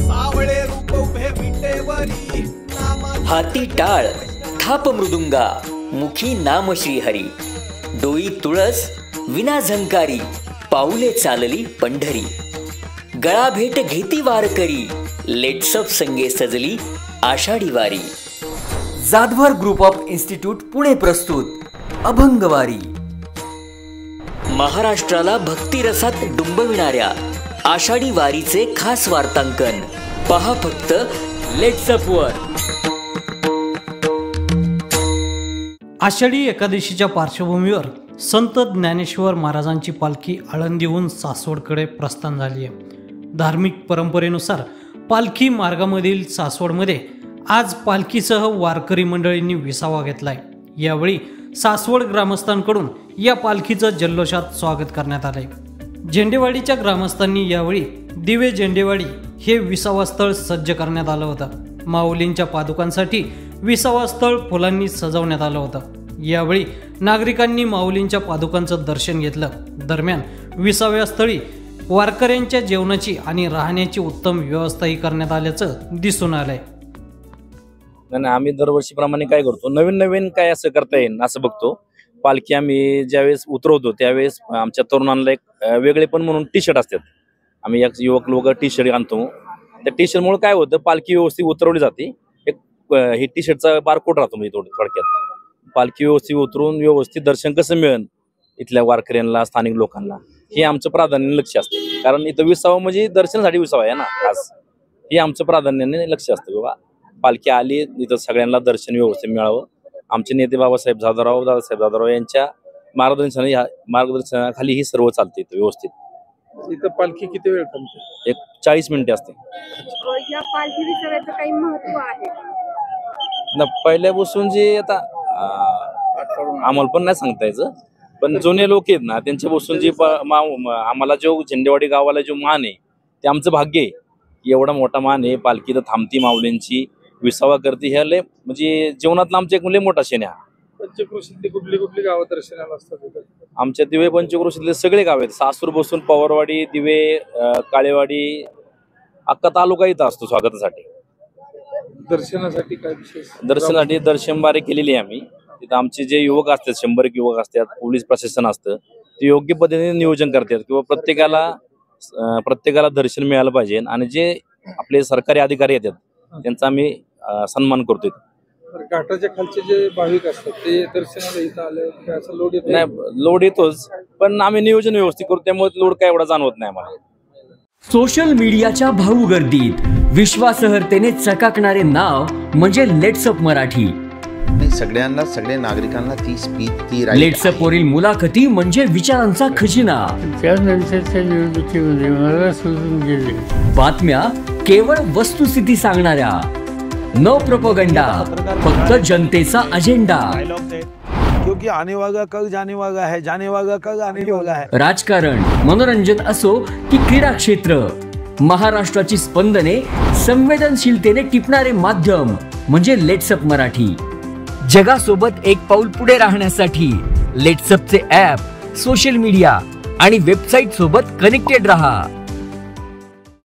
सावळे रूप उभे विटेवरी हाती टाळ थाप मृदुंगा मुखी नाम श्रीहरी डोई तुळस विना झंकारी पाऊले चालली पंढरी गळा भेट घेती वारकरी लेट्सअप संगे सजली आषाढी वारी। Jadhavar group of institute Pune प्रस्तुत अभंगवारी। महाराष्ट्राला भक्तिरसात डुंबविणाऱ्या आषाढी वारीचे खास वार्तांकन पहा फक्त लेट्सअप वर। आषाढी एकादशीच्या पार्श्वभूमीवर संत ज्ञानेश्वर महाराजांची पालखी आळंदीहून सासवडकडे प्रस्थान झाली आहे। धार्मिक परंपरेनुसार पालखी मार्गामधील सासवडमध्ये आज पालखीसह वारकरी मंडळींनी विसावा घेतलाय। यावेळी सासवड ग्रामस्थांकडून या पालखीचं जल्लोषात स्वागत करण्यात आलंय। झेंडेवाडीच्या ग्रामस्थांनी यावेळी दिवे झेंडेवाडी हे विसावा स्थळ सज्ज करण्यात आलं होतं। माऊलींच्या पादुकांसाठी विसावा स्थळ फुलांनी सजवण्यात आलं होतं। यावेळी नागरिकांनी माऊलींच्या पादुकांचं दर्शन घेतलं। दरम्यान विसाव्या स्थळी वारकऱ्यांच्या जेवणाची आणि राहण्याची उत्तम व्यवस्थाही करण्यात आल्याचं दिसून आलंय। नाही, आम्ही दरवर्षीप्रमाणे काय करतो, नवीन नवीन काय असं करता येईल असं बघतो। पालखी आम्ही ज्यावेळेस उतरवतो त्यावेळेस आमच्या तरुणांना एक वेगळे पण म्हणून टी शर्ट असतात। आम्ही एक युवक लोक टी शर्ट आणतो। त्या टी शर्टमुळे काय होतं, पालखी व्यवस्थित उतरवली जाते। एक हे टी शर्टचा बारकोड राहतो म्हणजे थोडक्यात पालखी व्यवस्थित उतरून व्यवस्थित दर्शन कसं मिळेल इथल्या वारकऱ्यांना स्थानिक लोकांना हे आमचं प्राधान्य लक्ष असतं। कारण इथं विसावा म्हणजे दर्शनासाठी विसावा आहे ना, खास हे आमचं प्राधान्याने लक्ष असतं। बाबा पालखी आली इथं सगळ्यांना दर्शन व्यवस्थित मिळावं। आमचे नेते बाबासाहेब दादासाहेब जाधवराव यांच्या मार्गदर्शनाखाली ही सर्व चालते इथं व्यवस्थित। इथं पालखी किती वेळ थांबते? एक 40 मिनिटे असते। या पालखी विसाव्याचं काही महत्व आहे ना? पहिल्यापासून जे आता आम्हाला पण नाही सांगता यायचं, पण जुने लोक आहेत ना त्यांच्यापासून जे आम्हाला जो झेंडेवाडी गावाला जो मान आहे ते आमचं भाग्य आहे। एवढा मोठा मान आहे, पालखी तर थांबती माऊलींची विसावा करते, ह्या लय म्हणजे जीवनातला आमचा एक लय मोठा क्षण आहे। पंचक्रोशीतली कुठली कुठली गावं दर्शनाला असतात? आमच्या दिवे पंचक्रोशीतले सगळे गाव आहेत। सासूर बसून पवारवाडी, दिवे, काळेवाडी, अख्खा तालुका इथं असतो स्वागतासाठी। दर्शनासाठी काय विशेष? दर्शनासाठी दर्शन बारी केलेली आहे आम्ही। तिथं आमचे जे युवक असतात 100 युवक असतात, पोलीस प्रशासन असतं, ते योग्य पद्धतीने नियोजन करतात किंवा प्रत्येकाला दर्शन मिळालं पाहिजे। आणि जे आपले सरकारी अधिकारी येतात त्यांचा आम्ही सन्मान करतोय। घाटाच्या खालचे जे भाविक असतात ते दर्शनाला इथं आले असं लोड येतो? नाही, लोड येतोच, पण आम्ही नियोजन व्यवस्थित करतो त्यामुळे लोड काय एवढा जाणवत नाही आम्हाला। सोशल मीडियाच्या भाऊ गर्दीत विश्वासार्हतेने चकाकणारे नाव म्हणजे लेट्सअप मराठी। सगळ्यांना, सगळ्या नागरिकांना ती स्पीच, ती लेट्सअप वरील मुलाखती म्हणजे विचारांचा खजिना। त्यानंतरच्या निवडणुकीमध्ये मला सोडून गेले। बातम्या केवळ वस्तुस्थिती सांगणाऱ्या, न प्रोपगंडा, फक्त जनतेचा अजेंडा। क्योंकि आने वाला कल जाने वाला है, जाने वाला कल आने वाला है। राजकारण, मनोरंजन असो की क्रीडा क्षेत्र, महाराष्ट्राची स्पंदने संवेदनशीलतेने टिपणारे माध्यम म्हणजे लेट्सअप मराठी। जगासोबत एक पाऊल पुढे राहण्यासाठी लेट्सअपचे ॲप, सोशल मीडिया आणि वेबसाईट सोबत कनेक्टेड रहा।